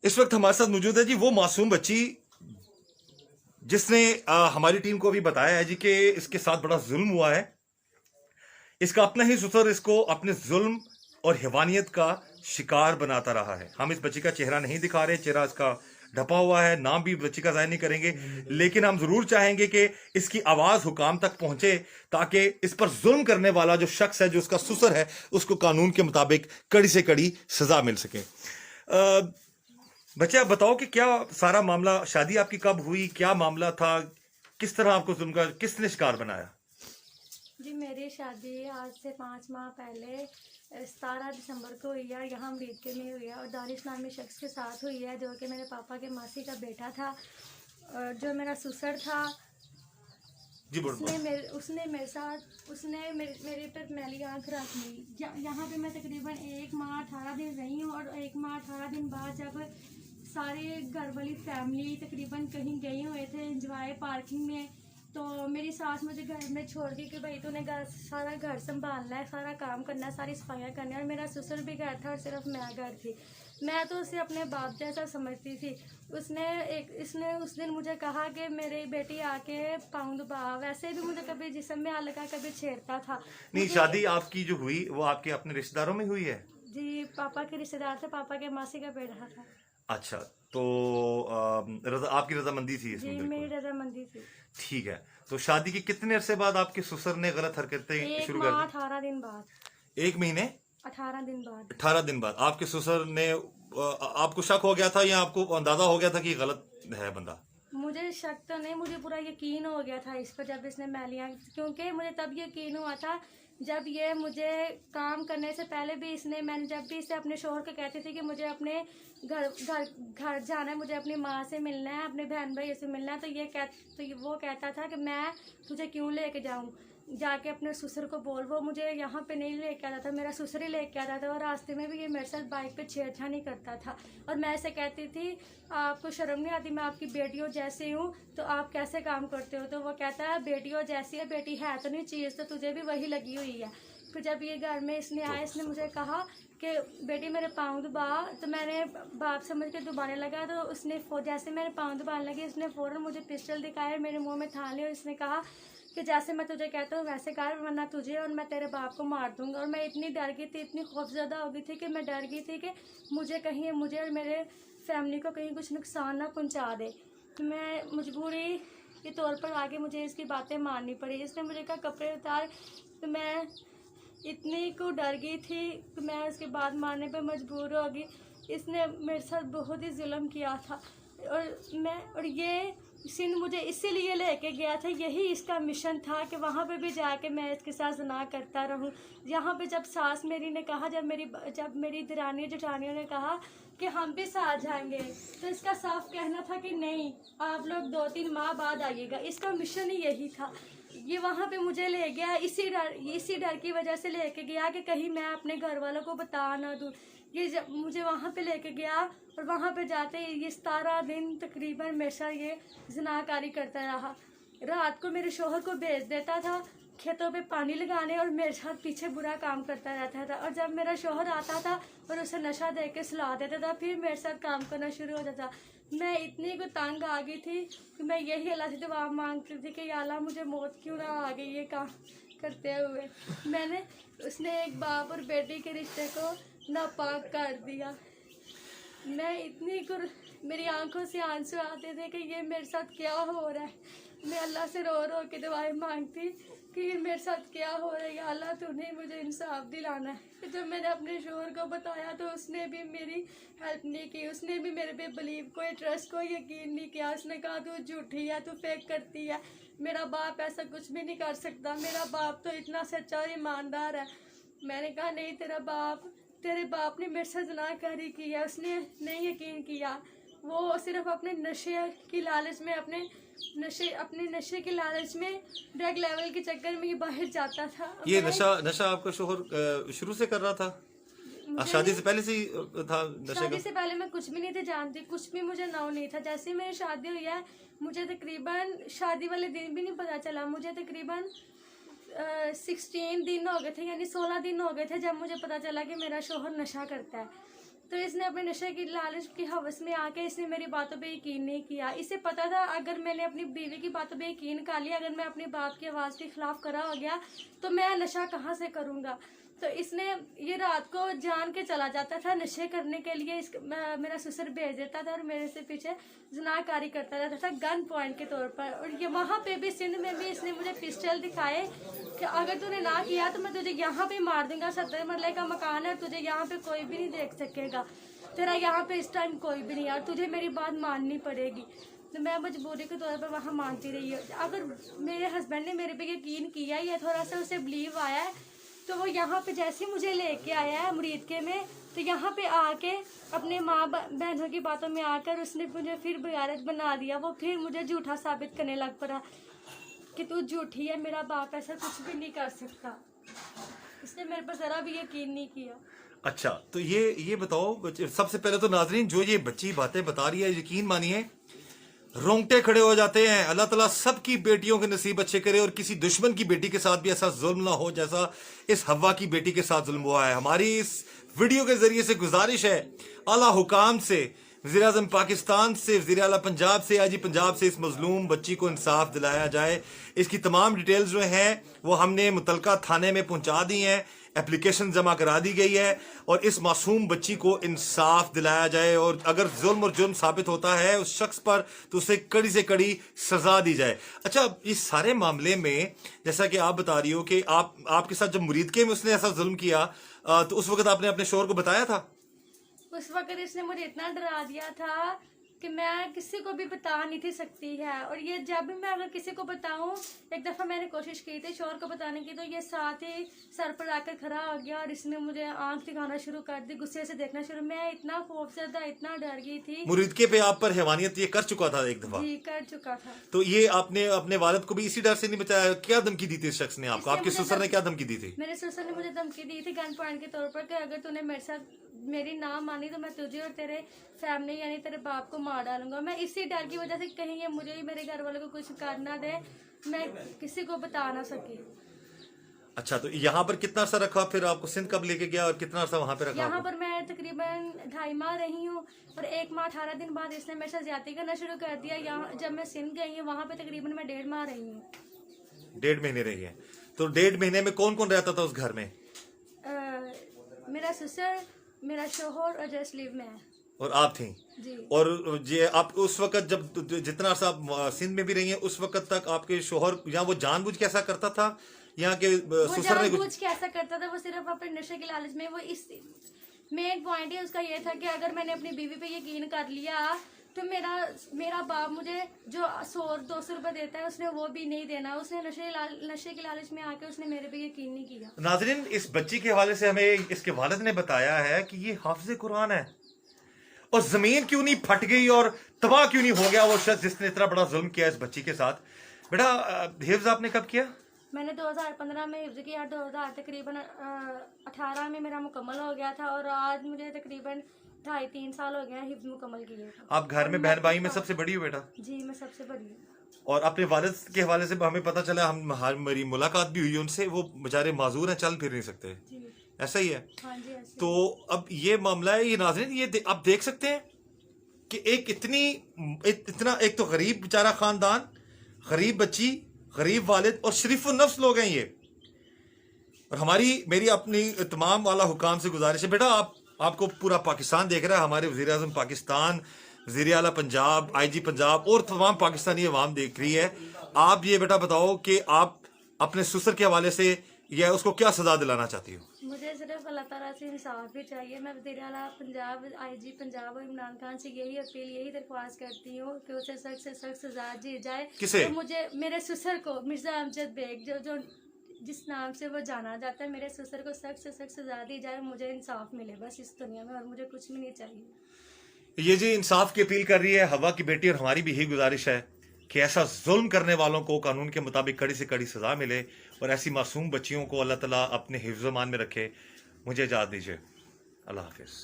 इस वक्त हमारे साथ मौजूद है जी वो मासूम बच्ची जिसने हमारी टीम को अभी बताया है जी कि इसके साथ बड़ा जुल्म हुआ है। इसका अपना ही ससुर इसको अपने जुल्म और हैवानियत का शिकार बनाता रहा है। हम इस बच्ची का चेहरा नहीं दिखा रहे, चेहरा इसका ढपा हुआ है, नाम भी बच्ची का जाहिर नहीं करेंगे, लेकिन हम जरूर चाहेंगे कि इसकी आवाज हुकाम तक पहुंचे ताकि इस पर जुल्म करने वाला जो शख्स है, जो उसका ससुर है, उसको कानून के मुताबिक कड़ी से कड़ी सजा मिल सके। बच्चे आप बताओ कि क्या सारा मामला, शादी आपकी कब हुई, क्या मामला था, किस तरह आपको जुल्म का किसने शिकार बनाया? जी मेरी शादी आज से 5 माह पहले 17 दिसंबर को हुई है। यहाँ अमरीके में हुई है और दानिश नामी शख्स के साथ हुई है, जो कि मेरे पापा के मासी का बेटा था। और जो मेरा ससुर था, जी बोल। उसने मेरे साथ मेरे पर मैली आँख रख ली। यहाँ पे मैं तकरीबन 1 माह 18 दिन रही हूँ और 1 माह 18 दिन बाद जब सारे घर वाली फैमिली तकरीबन कहीं गए हुए थे इंजॉय पार्किंग में, तो मेरी सास मुझे घर में छोड़ दी कि भाई तूने सारा घर संभालना है, सारा काम करना है, सारी सफाइयाँ करनी है। और मेरा ससुर भी घर था और सिर्फ मैं घर थी। मैं तो उसे अपने बाप जैसा समझती थी। इसने उस दिन मुझे कहा कि मेरी बेटी आके पाँव दबा। वैसे भी मुझे कभी जिस्म में हाथ लगा, कभी छेड़ता था। नहीं, शादी आपकी जो हुई वो आपके अपने रिश्तेदारों में हुई है? जी पापा के रिश्तेदार थे, पापा के मासी का बेटा था। अच्छा, तो आपकी रजामंदी थी इसमें? जी बिल्कुल मेरी रजामंदी थी। ठीक है। तो शादी के कितने अरसे बाद आपके ससुर ने गलत हरकतें 1 शुरू कर माह दी? 18 दिन बाद। 1 महीने 18 दिन बाद। 18 दिन बाद आपके ससुर ने आपको शक हो गया था या आपको अंदाजा हो गया था कि ये गलत है बंदा? मुझे शक तो नहीं, मुझे पूरा यकीन हो गया था इस पर जब इसने मैलियाँ, क्योंकि मुझे तब यकीन हुआ था जब ये मुझे काम करने से पहले भी मैंने जब भी इसे अपने शोहर को कहती थी कि मुझे अपने घर घर घर जाना है, मुझे अपनी माँ से मिलना है, अपने बहन भाई से मिलना है, तो वो कहता था कि मैं तुझे क्यों लेके जाऊँ, जाके अपने ससुर को बोल। वो मुझे यहाँ पे नहीं लेके आता था, मेरा ससुर ही लेके आता था। और रास्ते में भी ये मेरे साथ बाइक पे छेड़छाड़ी करता था। और मैं ऐसे कहती थी आपको शर्म नहीं आती, मैं आपकी बेटियों जैसी हूँ, तो आप कैसे काम करते हो? तो वो कहता है बेटियों जैसी है, बेटी है तो नहीं चीज़, तो तुझे भी वही लगी हुई है। फिर जब ये घर में इसने आया, इसने मुझे कहा कि बेटी मेरे पाँव दबा, तो मैंने बाप समझ के दबाने लगा। तो उसने जैसे मेरे पाँव दबाने लगे, इसने फ़ौरन मुझे पिस्टल दिखाया, मेरे मुंह में थान लिया और इसने कहा कि जैसे मैं तुझे कहता हूँ वैसे कर, वरना तुझे और मैं तेरे बाप को मार दूंगा। और मैं इतनी डर गई थी, इतनी खौफजदा हो गई थी कि मैं डर गई थी कि मुझे और मेरे फैमिली को कहीं कुछ नुकसान ना पहुँचा दे। तो मैं मजबूरी के तौर पर आगे मुझे इसकी बातें माननी पड़ी। इसने मुझे कहा कपड़े उतार, तो मैं इतनी को डर गई थी कि मैं उसके बाद मारने पर मजबूर हो गई। इसने मेरे साथ बहुत ही जुल्म किया था और ये सिंध मुझे इसीलिए लेके गया था, यही इसका मिशन था कि वहाँ पे भी जाके मैं इसके साथ ज़िना करता रहूँ। यहाँ पे जब सास मेरी ने कहा, जब मेरी दरानी जेठानियों ने कहा कि हम भी साथ जाएंगे, तो इसका साफ कहना था कि नहीं, आप लोग 2-3 माह बाद आइएगा। इसका मिशन ही यही था। ये वहाँ पे मुझे ले गया, इसी डर की वजह से लेके गया कि कहीं मैं अपने घर वालों को बता ना दूँ। ये जब मुझे वहाँ पे लेके गया और वहाँ पे जाते ये 17 दिन तकरीबन मेरे साथ ये ज़िनाकारी करता रहा। रात को मेरे शोहर को भेज देता था खेतों पे पानी लगाने और मेरे साथ पीछे बुरा काम करता रहता था। और जब मेरा शोहर आता था और उसे नशा दे के सुला देता था, फिर मेरे साथ काम करना शुरू हो जाता। मैं इतनी को तंग आ गई थी कि मैं यही अल्लाह से दुआ मांगती थी कि या अल्लाह मुझे मौत क्यों ना आ गई ये काम करते हुए। उसने एक बाप और बेटी के रिश्ते को नापाक कर दिया। मैं मेरी आंखों से आंसू आते थे कि ये मेरे साथ क्या हो रहा है। मैं अल्लाह से रो रो के दुआएं मांगती कि ये मेरे साथ क्या हो रहा है, या अल्लाह तूने मुझे इंसाफ दिलाना है। जब मैंने अपने शोहर को बताया तो उसने भी मेरी हेल्प नहीं की, उसने भी मेरे पे बिलीव को, ट्रस्ट को यकीन नहीं किया। उसने कहा तू झूठी है, तू फेक करती है, मेरा बाप ऐसा कुछ भी नहीं कर सकता, मेरा बाप तो इतना सच्चा और ईमानदार है। मैंने कहा नहीं, तेरे बाप ने मेरे साथ ज़िनाकारी की है। उसने नहीं यकीन किया, वो सिर्फ अपने नशे की लालच में अपने नशे के लालच में ड्रग लेवल के चक्कर में ये बाहर जाता था। ये नशा आपका शोहर शुरू से कर रहा था? शादी से पहले से ही था नशे शादी का? से पहले मैं कुछ भी नहीं थी जानती, कुछ भी मुझे नाउ नहीं था। जैसे ही मेरी शादी हुई है, मुझे तकरीबन शादी वाले दिन भी नहीं पता चला। मुझे तकरीबन 16 दिन हो गए थे, यानी 16 दिन हो गए थे जब मुझे पता चला कि मेरा शोहर नशा करता है। तो इसने अपने नशे की लालच की हवस में आके इसने मेरी बातों पे यकीन नहीं किया। इसे पता था अगर मैंने अपनी बीवी की बातों पे यकीन कर लिया, अगर मैं अपने बाप की आवाज़ के खिलाफ खड़ा हो गया तो मैं नशा कहाँ से करूँगा। तो इसने ये रात को जान के चला जाता था नशे करने के लिए। मेरा ससुर भेज देता था और मेरे से पीछे जनाकारी करता रहता था गन पॉइंट के तौर पर। और ये वहाँ पे भी, सिंध में भी, इसने मुझे पिस्टल दिखाए कि अगर तूने ना किया तो मैं तुझे यहाँ पे मार दूंगा। 70 मरले का मकान है, तुझे यहाँ पे कोई भी नहीं देख सकेगा, तेरा यहाँ पे इस टाइम कोई भी नहीं है और तुझे मेरी बात माननी पड़ेगी। तो मैं मजबूरी के तौर पर वहाँ मानती रही। अगर मेरे हस्बैंड ने मेरे पे यकीन किया या थोड़ा सा उसे बिलीव आया है तो वो यहाँ पे जैसे मुझे लेके आया है मुरीदके में, तो यहाँ पे आके अपने माँ बहनों की बातों में आकर उसने मुझे फिर बेगारत बना दिया। वो फिर मुझे झूठा साबित करने लग पड़ा कि तू झूठी है, मेरा बाप ऐसा कुछ भी नहीं कर सकता। इसने मेरे पर जरा भी यकीन नहीं किया। अच्छा, तो ये बताओ, सबसे पहले तो नाजरीन जो ये बच्ची बातें बता रही है, यकीन मानिए रोंगटे खड़े हो जाते हैं। अल्लाह ताला सबकी बेटियों के नसीब अच्छे करे और किसी दुश्मन की बेटी के साथ भी ऐसा जुल्म ना हो जैसा इस हवा की बेटी के साथ जुल्म हुआ है। हमारी इस वीडियो के जरिए से गुजारिश है आला हुकाम से, वज़ीर आज़म पाकिस्तान से, वज़ीर आला पंजाब से, आईजी पंजाब से, इस मजलूम बच्ची को इंसाफ दिलाया जाए। इसकी तमाम डिटेल्स जो हैं वो हमने मुतलका थाने में पहुंचा दी हैं, एप्लीकेशन जमा करा दी गई है और इस मासूम बच्ची को इंसाफ दिलाया जाए। और अगर जुल्म और जुर्म साबित होता है उस शख्स पर तो उसे कड़ी से कड़ी सजा दी जाए। अच्छा, इस सारे मामले में जैसा कि आप बता रही हो कि आपके साथ जब मुरीदके में उसने ऐसा जुल्म किया तो उस वक्त आपने अपने शोहर को बताया था? उस वक्त इसने मुझे इतना डरा दिया था कि मैं किसी को भी बता नहीं थी सकती है। और ये जब भी मैं अगर किसी को बताऊं, एक दफ़ा मैंने कोशिश की थी शोहर को बताने की, तो ये साथ ही सर पर आकर खड़ा हो गया और इसने मुझे आंख दिखाना शुरू कर दी, गुस्से से देखना शुरू। मैं इतना खौफजदा, इतना डर गई थी। मुरीदके पे आप पर हैवानियत ये कर चुका था एक दफा? जी, कर चुका था। तो ये आपने अपने वालिद को भी इसी डर से नहीं बताया? क्या धमकी दी थी इस शख्स ने आपको? आपके ससुर ने क्या धमकी दी थी? मेरे ससुर ने मुझे धमकी दी थी गन पॉइंट के तौर पर कि अगर तूने मेरे साथ मेरी ना मानी तो मैं तुझे और तेरे फैमिली यानी तेरे बाप को मार डालूंगा। मैं इसी डर की वजह से कहीं ये मुझे ही मेरे घर वालों को कुछ कर ना दे, मैं किसी को बता ना सकी। अच्छा, तो यहाँ पर कितना अर्सा रखा, फिर आपको सिंध कब लेके गया और कितना अर्सा वहाँ पे रखा? यहाँ पर मैं तकरीबन 2.5 माह रही हूँ और 1 माह 18 दिन बाद इसने मेरे साथ ज्यादती करना शुरू कर दिया। यहाँ जब मैं सिंध गई हूँ वहाँ पे तकरीबन मैं 1.5 माह रही हूँ। 1.5 महीने रही है। तो 1.5 महीने में कौन कौन रहता था उस घर में? मेरा ससुर, मेरा शोहर और जसलीव में है। और आप थी? जी। और ये आप उस वक्त जब जितना अर्सा आप सिंध में भी रही हैं उस वक्त तक आपके शोहर या वो जानबूझ के ऐसा करता था या कि ससुर ने कुछ कैसा करता था? वो सिर्फ अपने नशे के लालच में, वो इस मेन पॉइंट ही उसका ये था कि अगर मैंने अपनी बीवी पे यकीन कर लिया तो मेरा बाप मुझे जो 100-200 रुपए देता है उसने वो भी नहीं देना। उसने नशे के लालच में आके उसने मेरे पे यकीन नहीं किया। नाज़रीन, इस बच्ची के हवाले से हमें इसके वालिद ने बताया है कि ये हाफिज़ कुरान है और जमीन क्यों नहीं फट गई और तबाह क्यों नहीं हो गया वो शख्स जिसने इतना बड़ा जुल्म किया इस बच्ची के साथ। बेटा, हिफ्ज आपने कब किया? मैंने 2015 में हिफ्ज किया, 2000 तकरीबन 18 में मेरा मुकम्मल हो गया था और आज मुझे तकरीबन 2.5-3 साल हो गए हैं हिफ्ज मुकम्मल किए। आप घर में बहन भाई में सबसे बड़ी हो बेटा? जी, मैं सबसे बड़ी हूँ। और अपने वालिद के हवाले से हमें पता चला, मेरी मुलाकात भी हुई उनसे, वो बेचारे माजूर हैं, चल फिर नहीं सकते। जी। ऐसा ही है? हाँ जी, ऐसे। तो अब ये मामला है, ये नाज़रीन, ये आप देख सकते हैं कि इतना एक तो गरीब बेचारा खानदान, गरीब बच्ची, गरीब वालिद और शरीफ नफ्स लोग हैं ये। और मेरी अपनी तमाम वाला हुकाम से गुजारिश है, बेटा आपको पूरा पाकिस्तान देख रहा है, हमारे वज़ीर आज़म पाकिस्तान, वज़ीर आला पंजाब, आईजी पंजाब और तमाम पाकिस्तानी अवाम देख रही है। आप ये बेटा बताओ कि आप अपने ससुर के हवाले से या उसको क्या सजा दिलाना चाहती हो? मुझे सिर्फ अल्लाह ताला से इंसाफ भी चाहिए। मैं वज़ीर आला पंजाब, आईजी पंजाब और इमरान खान से यही अपील, यही दरख्वास्त करती हूँ कि उसे सख्त से सख्त सजा दी जाए। किसे? तो मुझे, मेरे ससुर को, मिर्जा अमजद बेग, जो जिस नाम से वो जाना जाता है, मेरे ससुर को सख्त से सख्त सजा दी जाए। मुझे इंसाफ मिले बस इस दुनिया में, और मुझे कुछ भी नहीं चाहिए। ये जी इंसाफ की अपील कर रही है हवा की बेटी, और हमारी भी यही गुजारिश है कि ऐसा जुल्म करने वालों को कानून के मुताबिक कड़ी से कड़ी सजा मिले और ऐसी मासूम बच्चियों को अल्लाह ताला अपने हिफ्ज़-ओ-मान में रखे। मुझे इजाज़त दीजिए। अल्लाह हाफिज़।